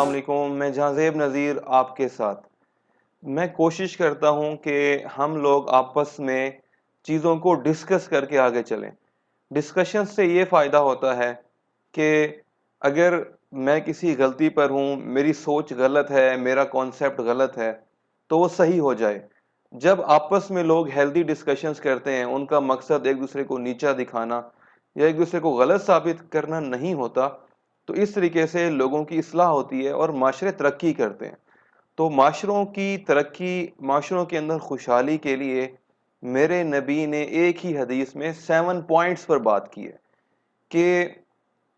अस्सलाम वालेकुम। मैं जहांज़ेब नज़ीर आपके साथ। मैं कोशिश करता हूं कि हम लोग आपस में चीज़ों को डिस्कस करके आगे चलें। डिस्कशन से ये फ़ायदा होता है कि अगर मैं किसी गलती पर हूं, मेरी सोच गलत है, मेरा कॉन्सेप्ट गलत है, तो वो सही हो जाए। जब आपस में लोग हेल्दी डिस्कशंस करते हैं, उनका मकसद एक दूसरे को नीचा दिखाना या एक दूसरे को गलत साबित करना नहीं होता, तो इस तरीके से लोगों की इस्लाह होती है और माशरे तरक्की करते हैं। तो माशरों की तरक्की, माशरों के अंदर खुशहाली के लिए मेरे नबी ने एक ही हदीस में 7 पॉइंट्स पर बात की है कि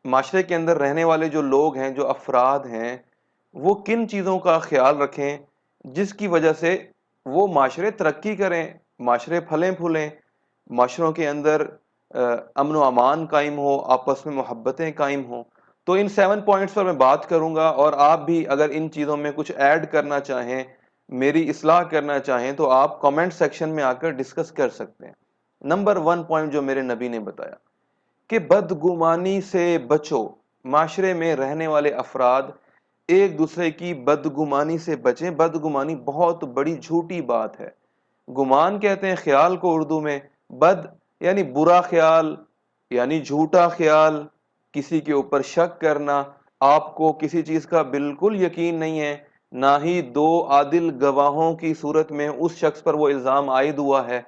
माशरे के अंदर रहने वाले जो लोग हैं, जो अफराद हैं, वो किन चीज़ों का ख्याल रखें जिसकी वजह से वो माशरे तरक्की करें, माशरे फलें फूलें, माशरों के अंदर अमन व अमान कायम हो, आपस में मोहब्बतें कायम हों। तो इन 7 पॉइंट्स पर मैं बात करूंगा और आप भी अगर इन चीज़ों में कुछ ऐड करना चाहें, मेरी इस्लाह करना चाहें, तो आप कमेंट सेक्शन में आकर डिस्कस कर सकते हैं। नंबर 1 पॉइंट जो मेरे नबी ने बताया कि बदगुमानी से बचो। माशरे में रहने वाले अफराद एक दूसरे की बदगुमानी से बचें। बदगुमानी बहुत बड़ी झूठी बात है। गुमान कहते हैं ख्याल को उर्दू में। बद यानी बुरा ख्याल, यानी झूठा ख्याल, किसी के ऊपर शक करना। आपको किसी चीज का बिल्कुल यकीन नहीं है, ना ही दो आदिल गवाहों की सूरत में उस शख्स पर वो इल्जाम आयद हुआ है,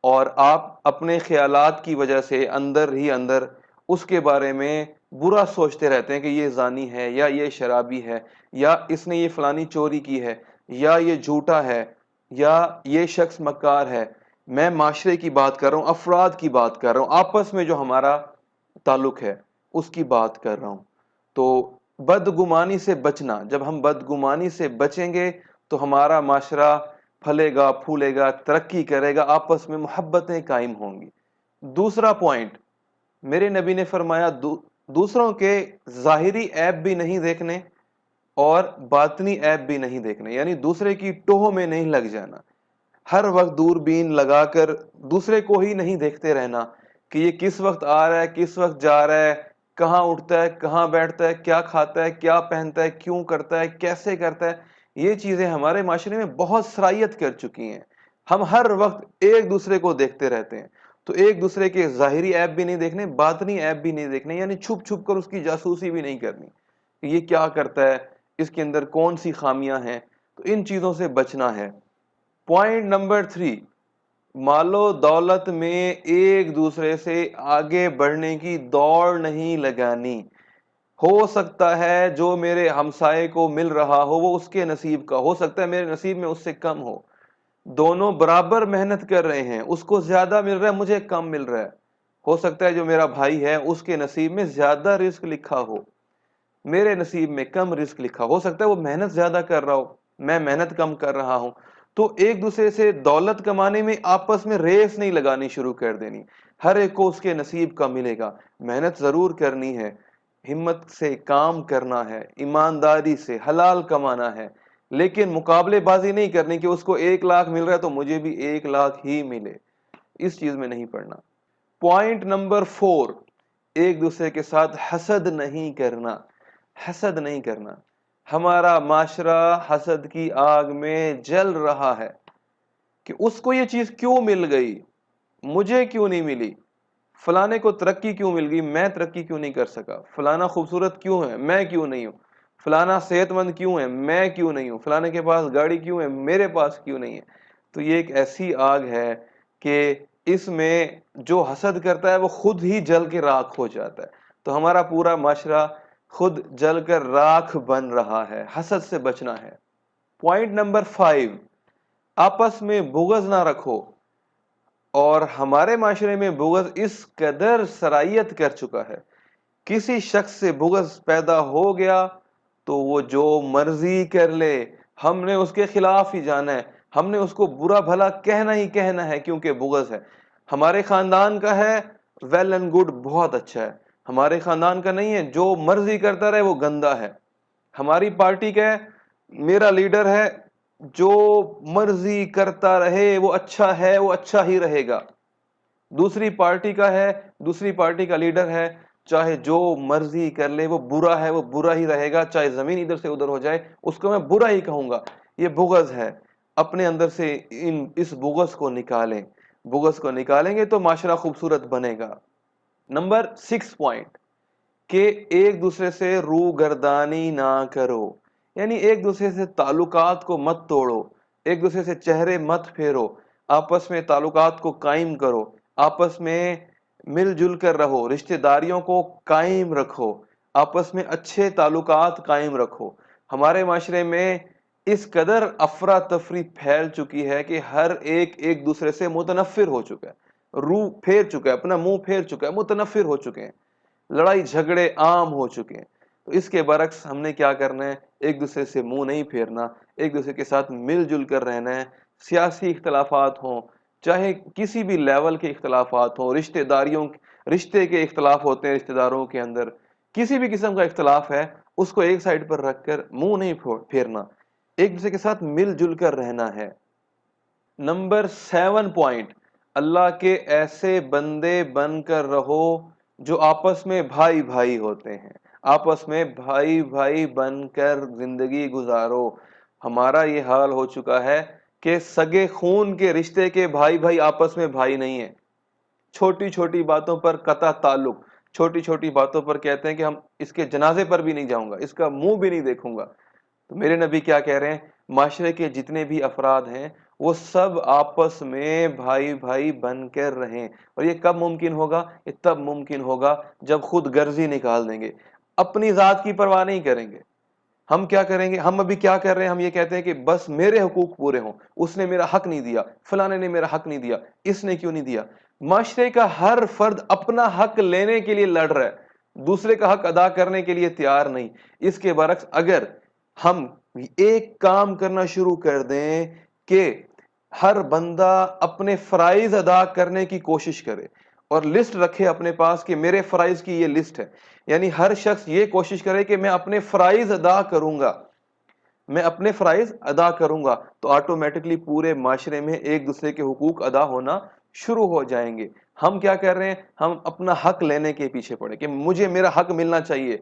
और आप अपने ख्यालात की वजह से अंदर ही अंदर उसके बारे में बुरा सोचते रहते हैं कि ये जानी है, या ये शराबी है, या इसने ये फलानी चोरी की है, या ये झूठा है, या ये शख्स मक्कार है। मैं माशरे की बात कर रहा हूँ, अफराद की बात कर रहा हूँ, आपस में जो हमारा ताल्लुक है उसकी बात कर रहा हूँ। तो बदगुमानी से बचना, जब हम बदगुमानी से बचेंगे तो हमारा माशरा फलेगा, फूलेगा, तरक्की करेगा, आपस में मोहब्बतें कायम होंगी। दूसरा पॉइंट मेरे नबी ने फरमाया, दूसरों के ज़ाहिरी ऐब भी नहीं देखने और बातनी ऐब भी नहीं देखने, यानी दूसरे की टोह में नहीं लग जाना। हर वक्त दूरबीन लगाकर दूसरे को ही नहीं देखते रहना कि ये किस वक्त आ रहा है, किस वक्त जा रहा है, कहाँ उठता है, कहाँ बैठता है, क्या खाता है, क्या पहनता है, क्यों करता है, कैसे करता है। ये चीजें हमारे माशरे में बहुत सरायत कर चुकी हैं। हम हर वक्त एक दूसरे को देखते रहते हैं। तो एक दूसरे के ज़ाहिरी ऐब भी नहीं देखने, बातनी ऐब भी नहीं देखने, यानी छुप छुप कर उसकी जासूसी भी नहीं करनी कि ये क्या करता है, इसके अंदर कौन सी खामियां हैं। तो इन चीजों से बचना है। पॉइंट नंबर 3, मालो दौलत में एक दूसरे से आगे बढ़ने की दौड़ नहीं लगानी। हो सकता है जो मेरे हमसाये को मिल रहा हो वो उसके नसीब का, हो सकता है मेरे नसीब में उससे कम हो। दोनों बराबर मेहनत कर रहे हैं, उसको ज्यादा मिल रहा है, मुझे कम मिल रहा है। हो सकता है जो मेरा भाई है उसके नसीब में ज्यादा रिस्क लिखा हो, मेरे नसीब में कम रिस्क लिखा। हो सकता है वो मेहनत ज्यादा कर रहा हो, मैं मेहनत कम कर रहा हूं। तो एक दूसरे से दौलत कमाने में आपस में रेस नहीं लगानी शुरू कर देनी। हर एक को उसके नसीब का मिलेगा। मेहनत जरूर करनी है, हिम्मत से काम करना है, ईमानदारी से हलाल कमाना है, लेकिन मुकाबलेबाजी नहीं करनी कि उसको 1 लाख मिल रहा है तो मुझे भी 1 लाख ही मिले। इस चीज में नहीं पड़ना। पॉइंट नंबर 4, एक दूसरे के साथ हसद नहीं करना। हसद नहीं करना। हमारा माशरा हसद की आग में जल रहा है कि उसको ये चीज क्यों मिल गई, मुझे क्यों नहीं मिली। फलाने को तरक्की क्यों मिल गई, मैं तरक्की क्यों नहीं कर सका। फलाना खूबसूरत क्यों है, मैं क्यों नहीं हूं। फलाना सेहतमंद क्यों है, मैं क्यों नहीं हूं। फलाने के पास गाड़ी क्यों है, मेरे पास क्यों नहीं है। तो ये एक ऐसी आग है कि इसमें जो हसद करता है वो खुद ही जल के राख हो जाता है। तो हमारा पूरा माशरा खुद जलकर राख बन रहा है। हसद से बचना है। पॉइंट नंबर 5, आपस में बुग़्ज़ ना रखो। और हमारे माशरे में बुग़्ज़ इस कदर सरायत कर चुका है, किसी शख्स से बुग़्ज़ पैदा हो गया तो वो जो मर्जी कर ले, हमने उसके खिलाफ ही जाना है, हमने उसको बुरा भला कहना ही कहना है, क्योंकि बुग़्ज़ है। हमारे खानदान का है, वेल एंड गुड, बहुत अच्छा है। हमारे खानदान का नहीं है, जो मर्जी करता रहे वो गंदा है। हमारी पार्टी का है, मेरा लीडर है, जो मर्जी करता रहे वो अच्छा है, वो अच्छा ही रहेगा। दूसरी पार्टी का है, दूसरी पार्टी का लीडर है, چاہے جو مرضی کر لے، وہ برا ہے وہ برا ہی رہے گا، چاہے زمین ادھر سے ادھر ہو جائے اس کو میں برا ہی کہوں گا۔ یہ بغض ہے، اپنے اندر سے اس بغض کو نکالیں، بغض کو نکالیں گے تو معاشرہ خوبصورت بنے گا۔ نمبر 6 پوائنٹ کہ ایک دوسرے سے روگردانی نہ کرو، یعنی ایک دوسرے سے تعلقات کو مت توڑو، ایک دوسرے سے چہرے مت پھیرو، آپس میں تعلقات کو قائم کرو، آپس میں مل جل کر رہو، رشتہ داریوں کو قائم رکھو، آپس میں اچھے تعلقات قائم رکھو۔ ہمارے معاشرے میں اس قدر افراتفری پھیل چکی ہے کہ ہر ایک ایک دوسرے سے متنفر ہو چکا ہے، روح پھیر چکا ہے، اپنا منہ پھیر چکا ہے، متنفر ہو چکے ہیں، لڑائی جھگڑے عام ہو چکے ہیں۔ تو اس کے برعکس ہم نے کیا کرنا ہے؟ ایک دوسرے سے منہ نہیں پھیرنا، ایک دوسرے کے ساتھ مل جل کر رہنا ہے۔ سیاسی اختلافات ہوں، چاہے کسی بھی لیول کے اختلافات ہوں، رشتے کے اختلاف ہوتے ہیں، رشتہ داروں کے اندر کسی بھی قسم کا اختلاف ہے اس کو ایک سائڈ پر رکھ کر منہ نہیں پھیرنا، ایک دوسرے کے ساتھ مل جل کر رہنا ہے۔ نمبر 7 پوائنٹ، اللہ کے ایسے بندے بن کر رہو جو آپس میں بھائی بھائی ہوتے ہیں، آپس میں بھائی بھائی بن کر زندگی گزارو۔ ہمارا یہ حال ہو چکا ہے کہ سگے خون کے رشتے کے بھائی بھائی آپس میں بھائی نہیں ہیں، چھوٹی چھوٹی باتوں پر قطع تعلق، چھوٹی چھوٹی باتوں پر کہتے ہیں کہ ہم اس کے جنازے پر بھی نہیں جاؤں گا، اس کا منہ بھی نہیں دیکھوں گا۔ تو میرے نبی کیا کہہ رہے ہیں؟ معاشرے کے جتنے بھی افراد ہیں وہ سب آپس میں بھائی بھائی بن کر رہیں، اور یہ کب ممکن ہوگا؟ یہ تب ممکن ہوگا جب خود غرضی نکال دیں گے، اپنی ذات کی پرواہ نہیں کریں گے۔ ہم کیا کریں گے؟ ہم ابھی کیا کر رہے ہیں؟ ہم یہ کہتے ہیں کہ بس میرے حقوق پورے ہوں، اس نے میرا حق نہیں دیا، فلانے نے میرا حق نہیں دیا، اس نے کیوں نہیں دیا۔ معاشرے کا ہر فرد اپنا حق لینے کے لیے لڑ رہا ہے، دوسرے کا حق ادا کرنے کے لیے تیار نہیں۔ اس کے برعکس اگر ہم ایک کام کرنا شروع کر دیں کہ ہر بندہ اپنے فرائض ادا کرنے کی کوشش کرے اور لسٹ رکھے اپنے پاس کہ میرے فرائض کی یہ لسٹ ہے، یعنی ہر شخص یہ کوشش کرے کہ میں اپنے فرائض ادا کروں گا، میں اپنے فرائض ادا کروں گا، تو آٹومیٹکلی پورے معاشرے میں ایک دوسرے کے حقوق ادا ہونا شروع ہو جائیں گے۔ ہم کیا کر رہے ہیں؟ ہم اپنا حق لینے کے پیچھے پڑے کہ مجھے میرا حق ملنا چاہیے،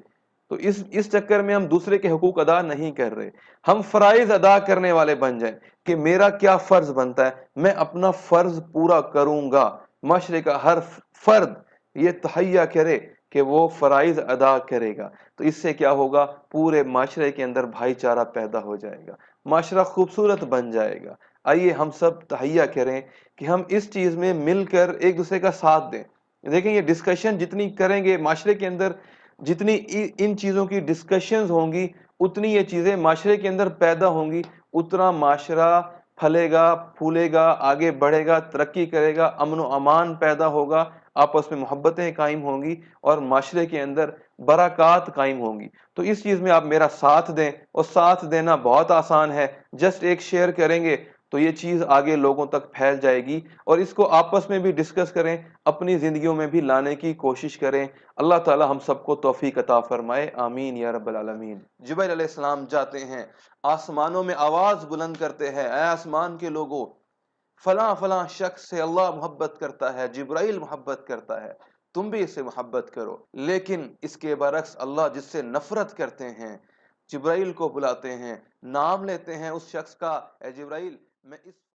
تو اس چکر میں ہم دوسرے کے حقوق ادا نہیں کر رہے۔ ہم فرائض ادا کرنے والے بن جائیں کہ میرا کیا فرض بنتا ہے، میں اپنا فرض پورا کروں گا۔ معاشرے کا ہر فرد یہ تہیہ کرے کہ وہ فرائض ادا کرے گا، تو اس سے کیا ہوگا؟ پورے معاشرے کے اندر بھائی چارہ پیدا ہو جائے گا، معاشرہ خوبصورت بن جائے گا۔ آئیے ہم سب تہیہ کریں کہ ہم اس چیز میں مل کر ایک دوسرے کا ساتھ دیں۔ دیکھیں یہ ڈسکشن جتنی کریں گے معاشرے کے اندر، جتنی ان چیزوں کی ڈسکشنز ہوں گی، اتنی یہ چیزیں معاشرے کے اندر پیدا ہوں گی، اتنا معاشرہ پھلے گا، پھولے گا، آگے بڑھے گا، ترقی کرے گا، امن و امان پیدا ہوگا، آپس میں محبتیں قائم ہوں گی اور معاشرے کے اندر برکات قائم ہوں گی۔ تو اس چیز میں آپ میرا ساتھ دیں، اور ساتھ دینا بہت آسان ہے، جسٹ ایک شیئر کریں گے تو یہ چیز آگے لوگوں تک پھیل جائے گی، اور اس کو آپس میں بھی ڈسکس کریں، اپنی زندگیوں میں بھی لانے کی کوشش کریں۔ اللہ تعالی ہم سب کو توفیق عطا فرمائے، آمین یا رب العالمین۔ جبرائیل علیہ السلام جاتے ہیں، آسمانوں میں آواز بلند کرتے ہیں، اے آسمان کے لوگوں، فلاں فلاں شخص سے اللہ محبت کرتا ہے، جبرائیل محبت کرتا ہے، تم بھی اس سے محبت کرو۔ لیکن اس کے برعکس اللہ جس سے نفرت کرتے ہیں، جبرائیل کو بلاتے ہیں، نام لیتے ہیں اس شخص کا، اے جبرائیل میں اس